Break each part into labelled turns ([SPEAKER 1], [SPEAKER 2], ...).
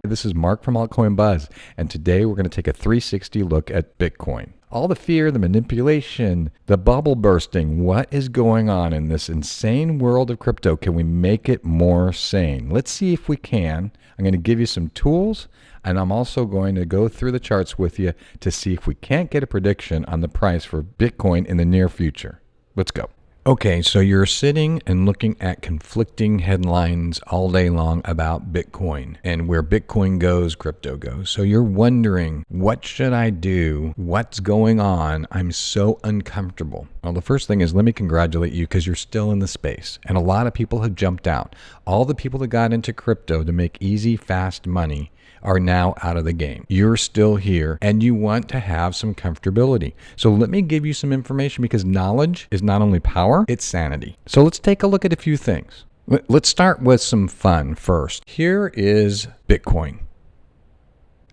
[SPEAKER 1] This is Mark from Altcoin Buzz, and today we're going to take a 360 look at Bitcoin. All the fear, the manipulation, the bubble bursting, what is going on in this insane world of crypto? Can we make it more sane? Let's see if we can. I'm going to give you some tools, and I'm also going to go through the charts with you to see if we can't get a prediction on the price for Bitcoin in the near future. Let's go. Okay, so you're sitting and looking at conflicting headlines all day long about Bitcoin, and where Bitcoin goes, crypto goes. So you're wondering, what should I do? What's going on? I'm so uncomfortable. Well, the first thing is, let me congratulate you because you're still in the space, and a lot of people have jumped out. All the people that got into crypto to make easy, fast money are now out of the game. You're still here and you want to have some comfortability. So let me give you some information, because knowledge is not only power, it's sanity. So let's take a look at a few things. Let's start with some fun first. Here is Bitcoin.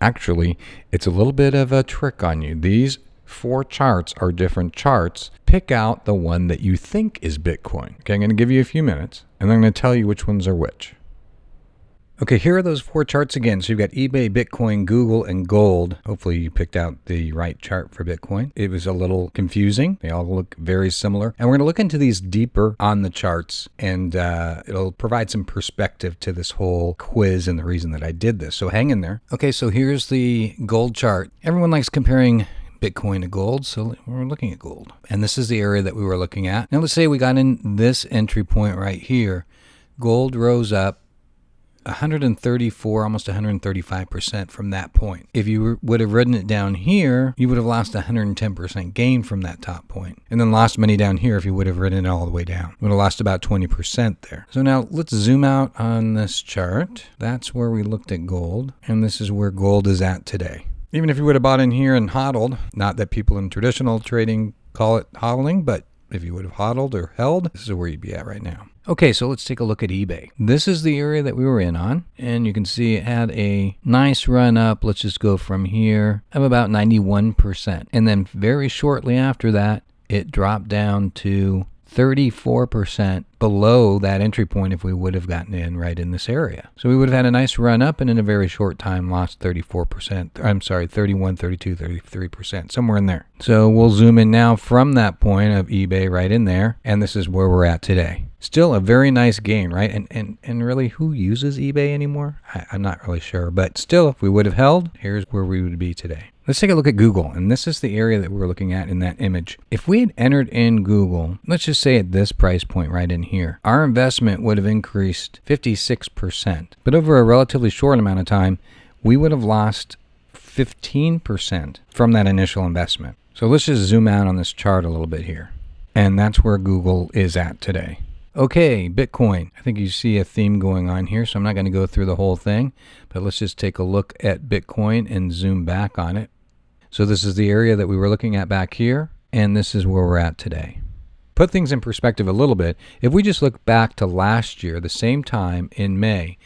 [SPEAKER 1] Actually, it's a little bit of a trick on you. These 4 charts are different charts. Pick out the one that you think is Bitcoin. Okay, I'm going to give you a few minutes and I'm going to tell you which ones are which. Okay, here are those 4 charts again. So you've got eBay, Bitcoin, Google, and gold. Hopefully you picked out the right chart for Bitcoin. It was a little confusing. They all look very similar. And we're going to look into these deeper on the charts, and it'll provide some perspective to this whole quiz and the reason that I did this. So hang in there. Okay, so here's the gold chart. Everyone likes comparing Bitcoin to gold, so we're looking at gold. And this is the area that we were looking at. Now let's say we got in this entry point right here. Gold rose up 134, almost 135% from that point. If you would have ridden it down here, you would have lost 110% gain from that top point, and then lost money down here if you would have ridden it all the way down. You would have lost about 20% there. So now let's zoom out on this chart. That's where we looked at gold, and this is where gold is at today. Even if you would have bought in here and hodled, not that people in traditional trading call it hodling, but if you would have hodled or held, this is where you'd be at right now. Okay, so let's take a look at eBay. This is the area that we were in on, and you can see it had a nice run up. Let's just go from here of about 91%. And then very shortly after that, it dropped down to 34% below that entry point if we would have gotten in right in this area. So we would have had a nice run up, and in a very short time lost 34%. I'm sorry, 31, 32, 33%, somewhere in there. So we'll zoom in now from that point of eBay right in there, and this is where we're at today. Still a very nice gain, right? And really, who uses eBay anymore? I'm not really sure, but still, if we would have held, here's where we would be today. Let's take a look at Google, and this is the area that we're looking at in that image. If we had entered in Google, let's just say at this price point right in here, our investment would have increased 56%. But over a relatively short amount of time, we would have lost 15% from that initial investment. So let's just zoom out on this chart a little bit here. And that's where Google is at today. Okay, Bitcoin. I think you see a theme going on here, so I'm not going to go through the whole thing, but let's just take a look at Bitcoin and zoom back on it. So this is the area that we were looking at back here, and this is where we're at today. Put things in perspective a little bit. If we just look back to last year, the same time in May,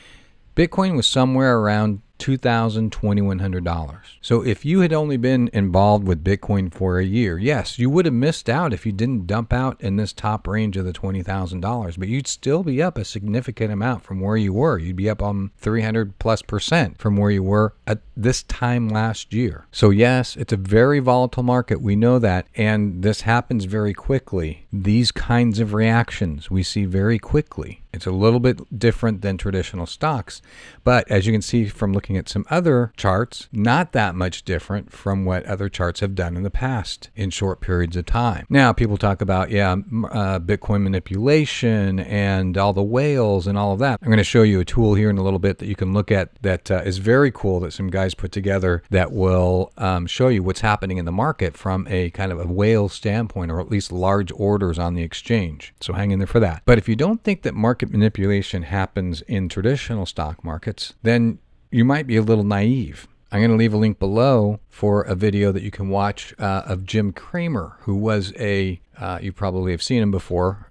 [SPEAKER 1] Bitcoin was somewhere around $2,000, $2,100. So if you had only been involved with Bitcoin for a year, yes, you would have missed out if you didn't dump out in this top range of the $20,000, but you'd still be up a significant amount from where you were. You'd be up on 300+% from where you were at this time last year. So yes, it's a very volatile market. We know that, and this happens very quickly. These kinds of reactions we see very quickly. It's a little bit different than traditional stocks, but as you can see from looking at some other charts, not that much different from what other charts have done in the past in short periods of time. Now, people talk about, Bitcoin manipulation and all the whales and all of that. I'm going to show you a tool here in a little bit that you can look at that is very cool, that some guys put together, that will show you what's happening in the market from a kind of a whale standpoint, or at least large orders on the exchange. So hang in there for that. But if you don't think that market manipulation happens in traditional stock markets, then you might be a little naive. I'm going to leave a link below for a video that you can watch of Cramer, who was you probably have seen him before.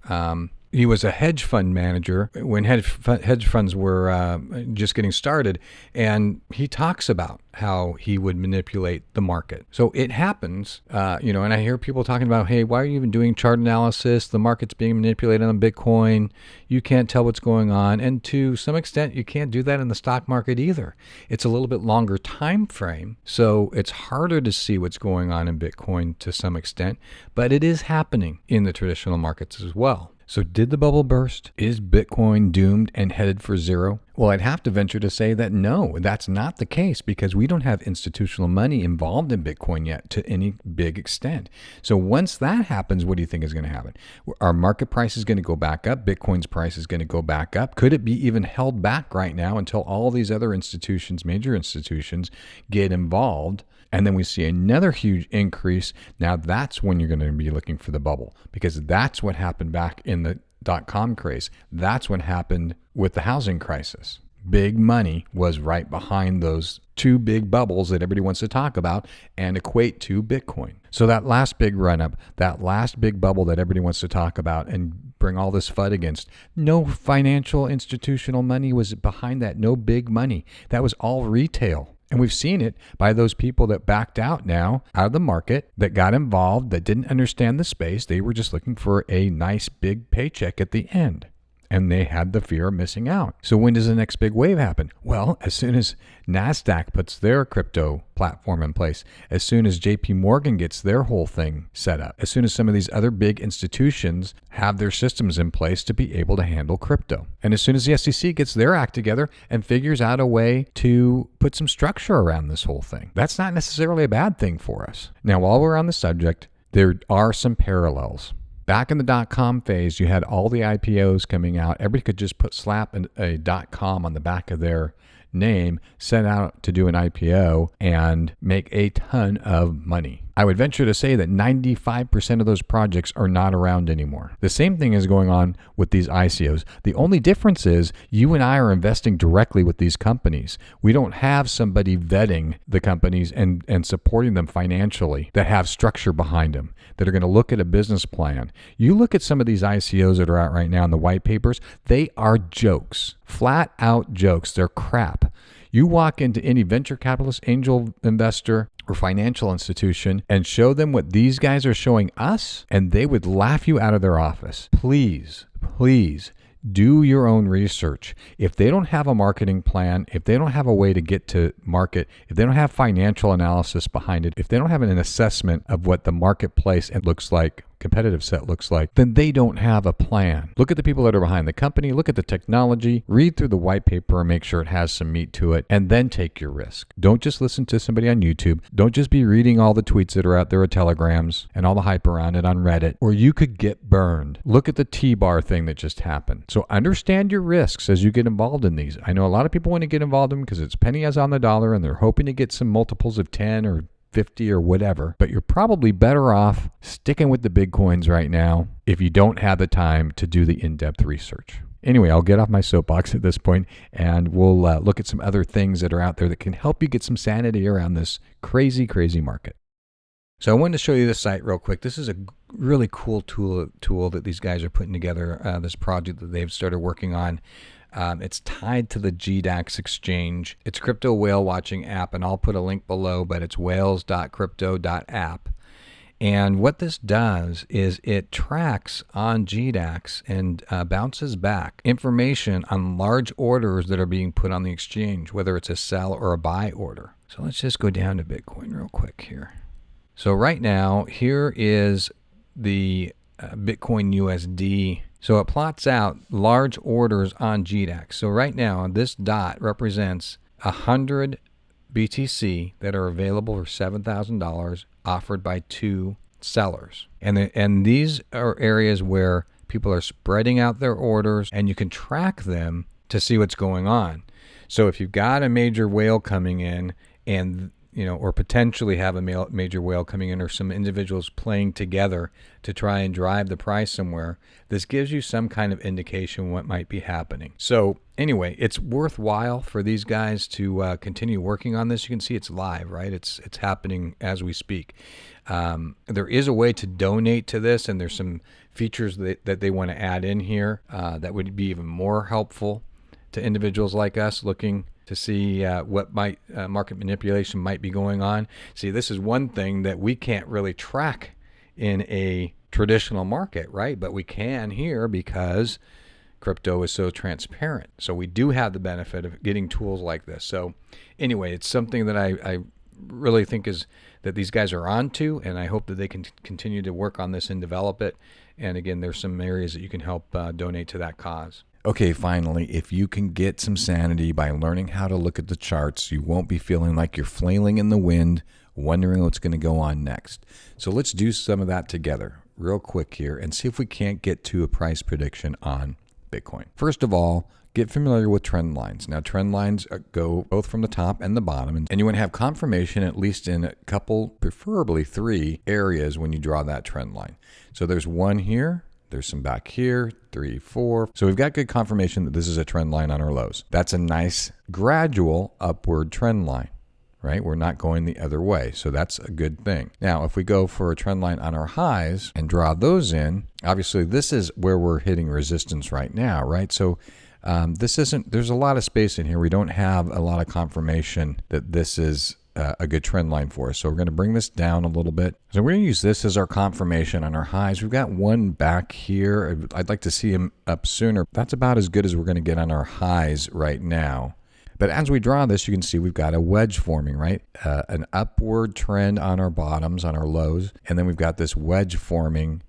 [SPEAKER 1] He was a hedge fund manager when hedge funds were just getting started, and he talks about how he would manipulate the market. So it happens, and I hear people talking about, hey, why are you even doing chart analysis? The market's being manipulated on Bitcoin. You can't tell what's going on. And to some extent, you can't do that in the stock market either. It's a little bit longer time frame, so it's harder to see what's going on in Bitcoin to some extent, but it is happening in the traditional markets as well. So did the bubble burst? Is Bitcoin doomed and headed for zero? Well, I'd have to venture to say that no, that's not the case, because we don't have institutional money involved in Bitcoin yet to any big extent. So once that happens, what do you think is going to happen? Our market price is going to go back up. Bitcoin's price is going to go back up. Could it be even held back right now until all these other institutions, major institutions, get involved? And then we see another huge increase. Now that's when you're going to be looking for the bubble, because that's what happened back in the .com craze. That's what happened with the housing crisis. Big money was right behind those two big bubbles that everybody wants to talk about and equate to Bitcoin. So that last big run up, that last big bubble that everybody wants to talk about and bring all this FUD against, no financial institutional money was behind that. No big money. That was all retail. And we've seen it by those people that backed out now out of the market, that got involved, that didn't understand the space. They were just looking for a nice big paycheck at the end. And they had the fear of missing out. So when does the next big wave happen? Well, as soon as NASDAQ puts their crypto platform in place, as soon as JP Morgan gets their whole thing set up, as soon as some of these other big institutions have their systems in place to be able to handle crypto. And as soon as the SEC gets their act together and figures out a way to put some structure around this whole thing. That's not necessarily a bad thing for us. Now, while we're on the subject, there are some parallels. Back in the .com phase, you had all the IPOs coming out. Everybody could just slap a .com on the back of their name, set out to do an IPO, and make a ton of money. I would venture to say that 95% of those projects are not around anymore. The same thing is going on with these ICOs. The only difference is you and I are investing directly with these companies. We don't have somebody vetting the companies and supporting them financially that have structure behind them, that are going to look at a business plan. You look at some of these ICOs that are out right now in the white papers, they are jokes, flat out jokes. They're crap. You walk into any venture capitalist, angel investor, or financial institution and show them what these guys are showing us, and they would laugh you out of their office. Please, please do your own research. If they don't have a marketing plan, if they don't have a way to get to market, if they don't have financial analysis behind it, if they don't have an assessment of what the marketplace looks like, competitive set looks like, then they don't have a plan. Look at the people that are behind the company, look at the technology, read through the white paper and make sure it has some meat to it, and then take your risk. Don't just listen to somebody on YouTube. Don't just be reading all the tweets that are out there, or telegrams, and all the hype around it on Reddit, or you could get burned. Look at the T-bar thing that just happened. So understand your risks as you get involved in these. I know a lot of people want to get involved in them because it's pennies on the dollar and they're hoping to get some multiples of 10 or 50 or whatever, but you're probably better off sticking with the big coins right now if you don't have the time to do the in-depth research. Anyway, I'll get off my soapbox at this point, and we'll look at some other things that are out there that can help you get some sanity around this crazy, crazy market. So I wanted to show you this site real quick. This is a really cool tool that these guys are putting together, this project that they've started working on. It's tied to the GDAX exchange. It's a crypto whale watching app, and I'll put a link below, but it's whales.crypto.app. And what this does is it tracks on GDAX and bounces back information on large orders that are being put on the exchange, whether it's a sell or a buy order. So let's just go down to Bitcoin real quick here. So right now, here is the Bitcoin USD. So it plots out large orders on GDAX. So right now, this dot represents 100 BTC that are available for $7,000 offered by two sellers. And these are areas where people are spreading out their orders, and you can track them to see what's going on. So if you've got a major whale coming in and or potentially have a major whale coming in, or some individuals playing together to try and drive the price somewhere, this gives you some kind of indication what might be happening. So anyway, it's worthwhile for these guys to continue working on this. You can see it's live, right? It's happening as we speak. There is a way to donate to this, and there's some features that they want to add in here that would be even more helpful to individuals like us looking to see what market manipulation might be going on. See, this is one thing that we can't really track in a traditional market, right? But we can here because crypto is so transparent. So we do have the benefit of getting tools like this. So anyway, it's something that I really think is that these guys are onto, and I hope that they can continue to work on this and develop it. And again, there's some areas that you can help donate to that cause. Okay, finally, if you can get some sanity by learning how to look at the charts, you won't be feeling like you're flailing in the wind, wondering what's going to go on next. So let's do some of that together real quick here and see if we can't get to a price prediction on Bitcoin. First of all, get familiar with trend lines. Now, trend lines go both from the top and the bottom, and you want to have confirmation at least in a couple, preferably 3 areas when you draw that trend line. So there's one here. There's some back here, 3, 4. So we've got good confirmation that this is a trend line on our lows. That's a nice gradual upward trend line, right? We're not going the other way. So that's a good thing. Now, if we go for a trend line on our highs and draw those in, obviously this is where we're hitting resistance right now, right? So there's a lot of space in here. We don't have a lot of confirmation that this is a good trend line for us. So we're going to bring this down a little bit. So we're going to use this as our confirmation on our highs. We've got one back here. I'd like to see him up sooner. That's about as good as we're going to get on our highs right now. But as we draw this, you can see we've got a wedge forming, right? An upward trend on our bottoms, on our lows. And then we've got this wedge forming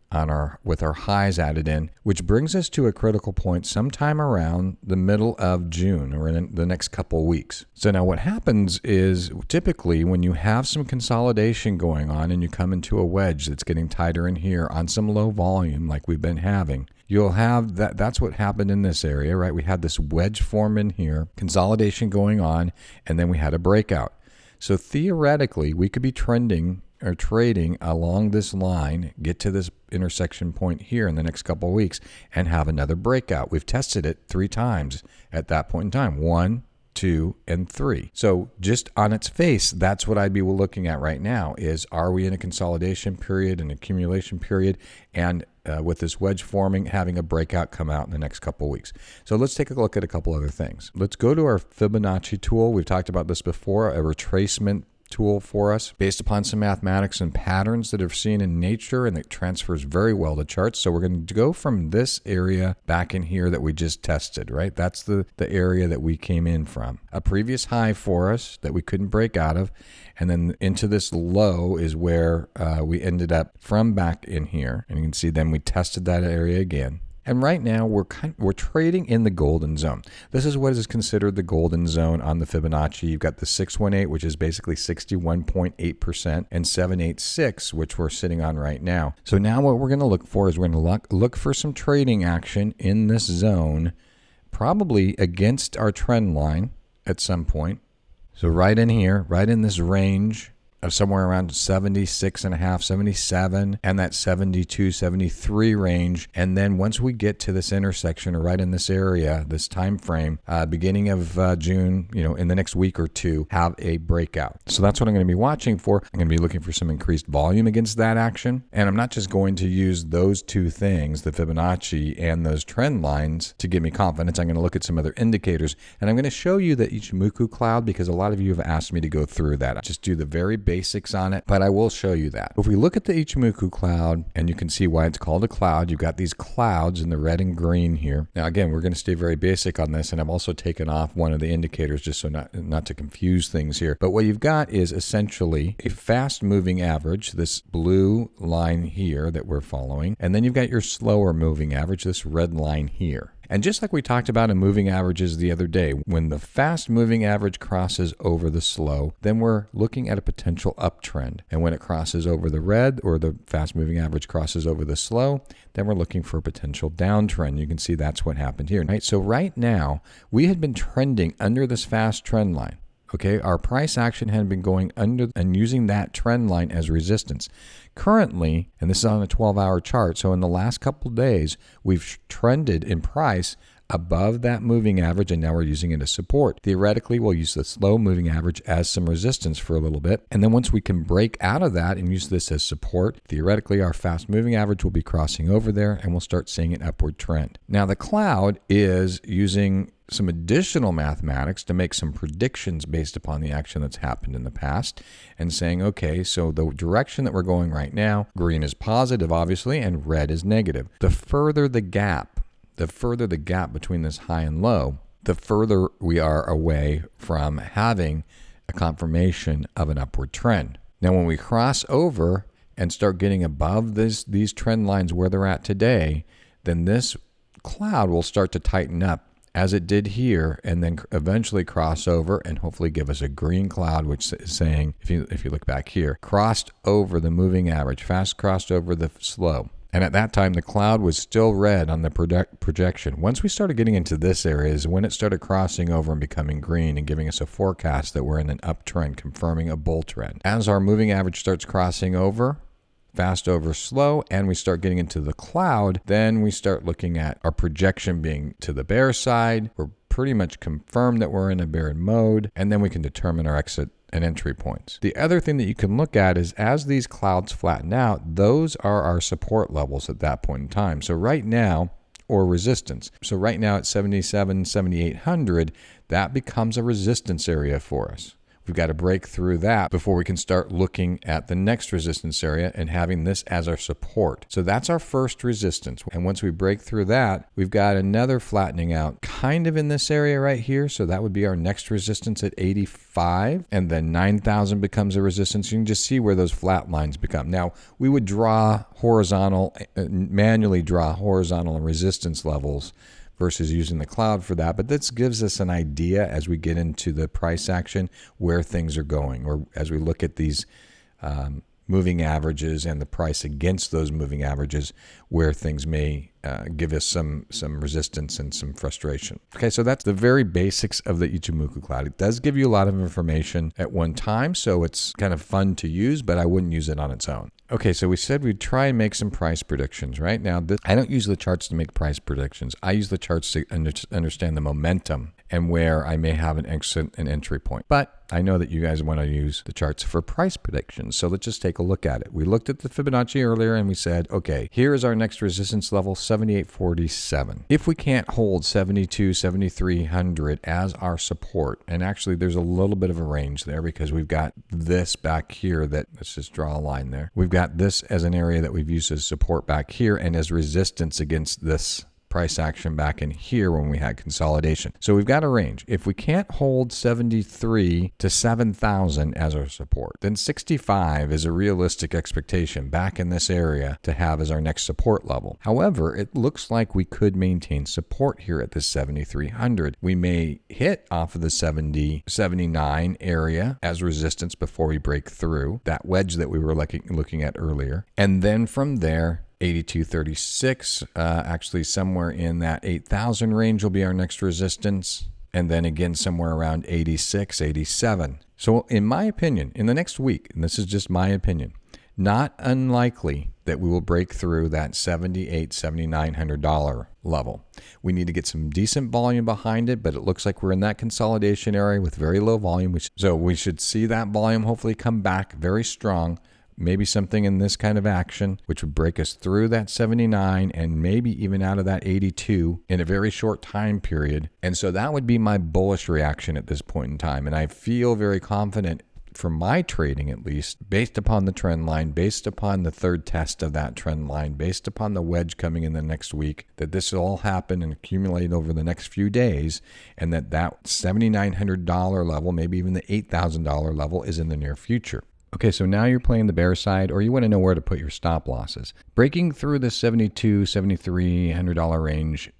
[SPEAKER 1] with our highs added in, which brings us to a critical point sometime around the middle of June or in the next couple of weeks. So now what happens is typically when you have some consolidation going on and you come into a wedge that's getting tighter in here on some low volume like we've been having, you'll have that's what happened in this area, right? We had this wedge form in here, consolidation going on, and then we had a breakout. So theoretically, we could be trending or trading along this line, get to this intersection point here in the next couple of weeks, and have another breakout. We've tested it 3 times at that point in time. 1, 2, and 3. So just on its face, that's what I'd be looking at right now is, are we in a consolidation period, an accumulation period, and with this wedge forming, having a breakout come out in the next couple of weeks. So let's take a look at a couple other things. Let's go to our Fibonacci tool. We've talked about this before, a retracement tool for us based upon some mathematics and patterns that are seen in nature, and it transfers very well to charts. So we're going to go from this area back in here that we just tested, right? That's the area that we came in from. A previous high for us that we couldn't break out of, and then into this low is where we ended up from back in here. And you can see then we tested that area again. And right now we're trading in the golden zone. This is what is considered the golden zone on the Fibonacci. You've got the 618, which is basically 61.8%, and 786, which we're sitting on right now. So now what we're going to look for is we're going to look for some trading action in this zone, probably against our trend line at some point. So right in here, right in this range of somewhere around 76.5, 77, and that 72, 73 range. And then once we get to this intersection or right in this area, this time frame, beginning of June, in the next week or 2, have a breakout. So that's what I'm going to be watching for. I'm going to be looking for some increased volume against that action. And I'm not just going to use those 2 things, the Fibonacci and those trend lines, to give me confidence. I'm going to look at some other indicators. And I'm going to show you the Ichimoku cloud because a lot of you have asked me to go through that. I just do the very basics on it, but I will show you that. If we look at the Ichimoku cloud, and you can see why it's called a cloud, you've got these clouds in the red and green here. Now again, we're going to stay very basic on this, and I've also taken off one of the indicators just so not to confuse things here. But what you've got is essentially a fast moving average, this blue line here that we're following, and then you've got your slower moving average, this red line here. And just like we talked about in moving averages the other day, when the fast moving average crosses over the slow, then we're looking at a potential uptrend. And when it crosses over the red, or the fast moving average crosses over the slow, then we're looking for a potential downtrend. You can see that's what happened here, right? So right now, we had been trending under this fast trend line. Okay, our price action had been going under and using that trend line as resistance. Currently, and this is on a 12-hour chart, so in the last couple of days, we've trended in price above that moving average, and now we're using it as support. Theoretically, we'll use the slow moving average as some resistance for a little bit, and then once we can break out of that and use this as support, theoretically our fast moving average will be crossing over there, and we'll start seeing an upward trend. Now the cloud is using some additional mathematics to make some predictions based upon the action that's happened in the past, and saying, okay, so the direction that we're going right now, green is positive obviously, and red is negative. The further the gap between this high and low, the further we are away from having a confirmation of an upward trend. Now, when we cross over and start getting above these trend lines where they're at today, then this cloud will start to tighten up as it did here, and then eventually cross over and hopefully give us a green cloud, which is saying, if you look back here, crossed over the moving average, fast crossed over the slow. And at that time, the cloud was still red on the projection. Once we started getting into this area is when it started crossing over and becoming green and giving us a forecast that we're in an uptrend, confirming a bull trend. As our moving average starts crossing over, fast over slow, and we start getting into the cloud, then we start looking at our projection being to the bear side. We're pretty much confirmed that we're in a bear mode, and then we can determine our exit and entry points. The other thing that you can look at is as these clouds flatten out, those are our support levels at that point in time. So right now, or resistance. So right now at 7,800, that becomes a resistance area for us. We've got to break through that before we can start looking at the next resistance area and having this as our support. So that's our first resistance. And once we break through that, we've got another flattening out kind of in this area right here. So that would be our next resistance at 85. And then 9,000 becomes a resistance. You can just see where those flat lines become. Now, we would manually draw horizontal resistance levels versus using the cloud for that. But this gives us an idea as we get into the price action where things are going, or as we look at these moving averages and the price against those moving averages, where things may give us some resistance and some frustration. Okay, so that's the very basics of the Ichimoku cloud. It does give you a lot of information at one time, so it's kind of fun to use, but I wouldn't use it on its own. Okay, so we said we'd try and make some price predictions, right? Now, I don't use the charts to make price predictions. I use the charts to understand the momentum and where I may have an exit and entry point. But I know that you guys want to use the charts for price predictions, so let's just take a look at it. We looked at the Fibonacci earlier and we said, okay, here is our next resistance level, 78.47. If we can't hold 72, 7,300 as our support, and actually there's a little bit of a range there because we've got this back here that, let's just draw a line there. We've got this as an area that we've used as support back here and as resistance against this price action back in here when we had consolidation. So we've got a range. If we can't hold 73 to 7,000 as our support, then 65 is a realistic expectation back in this area to have as our next support level. However, it looks like we could maintain support here at the 7,300. We may hit off of the 79 area as resistance before we break through that wedge that we were looking at earlier. And then from there, 82.36, actually somewhere in that 8,000 range will be our next resistance. And then again, somewhere around 86, 87. So in my opinion, in the next week, and this is just my opinion, not unlikely that we will break through that $7,800, $7,900 level. We need to get some decent volume behind it, but it looks like we're in that consolidation area with very low volume. So we should see that volume hopefully come back very strong. Maybe something in this kind of action, which would break us through that 79 and maybe even out of that 82 in a very short time period. And so that would be my bullish reaction at this point in time. And I feel very confident for my trading, at least, based upon the trend line, based upon the third test of that trend line, based upon the wedge coming in the next week, that this will all happen and accumulate over the next few days, and that $7,900 level, maybe even the $8,000 level is in the near future. Okay, so now you're playing the bear side, or you want to know where to put your stop losses. Breaking through the $7,200, $7,300 range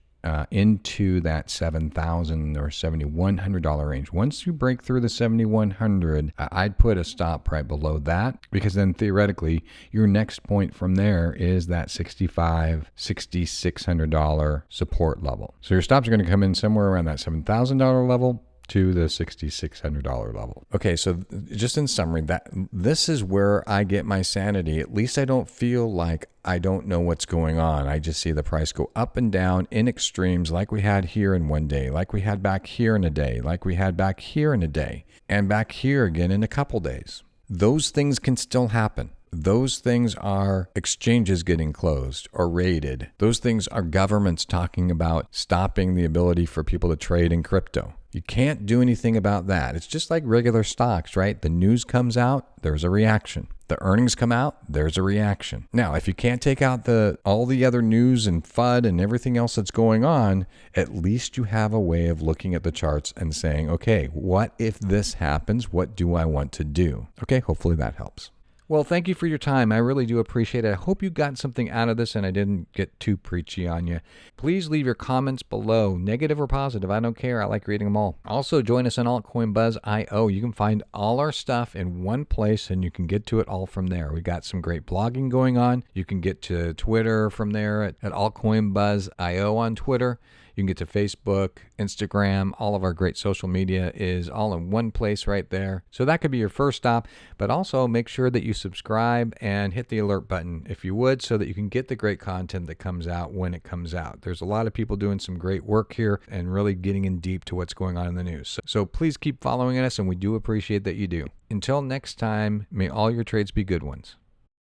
[SPEAKER 1] into that $7,000 or $7,100 range. Once you break through the $7,100, I'd put a stop right below that, because then theoretically your next point from there is that $6,500, $6,600 support level. So your stops are going to come in somewhere around that $7,000 level. to the $6,600 level. Okay, so just in summary, this is where I get my sanity. At least I don't feel like I don't know what's going on. I just see the price go up and down in extremes, like we had here in one day, like we had back here in a day, like we had back here in a day, and back here again in a couple days. Those things can still happen. Those things are exchanges getting closed or raided. Those things are governments talking about stopping the ability for people to trade in crypto. You can't do anything about that. It's just like regular stocks, right? The news comes out, there's a reaction. The earnings come out, there's a reaction. Now, if you can't take out all the other news and FUD and everything else that's going on, at least you have a way of looking at the charts and saying, okay, what if this happens? What do I want to do? Okay, hopefully that helps. Well, thank you for your time. I really do appreciate it. I hope you got something out of this and I didn't get too preachy on you. Please leave your comments below, negative or positive. I don't care. I like reading them all. Also, join us on Altcoin Buzz.io. You can find all our stuff in one place and you can get to it all from there. We got some great blogging going on. You can get to Twitter from there at Altcoin Buzz.io on Twitter. You can get to Facebook, Instagram, all of our great social media is all in one place right there. So that could be your first stop, but also make sure that you subscribe and hit the alert button if you would, so that you can get the great content that comes out when it comes out. There's a lot of people doing some great work here and really getting in deep to what's going on in the news. So please keep following us, and we do appreciate that you do. Until next time, may all your trades be good ones.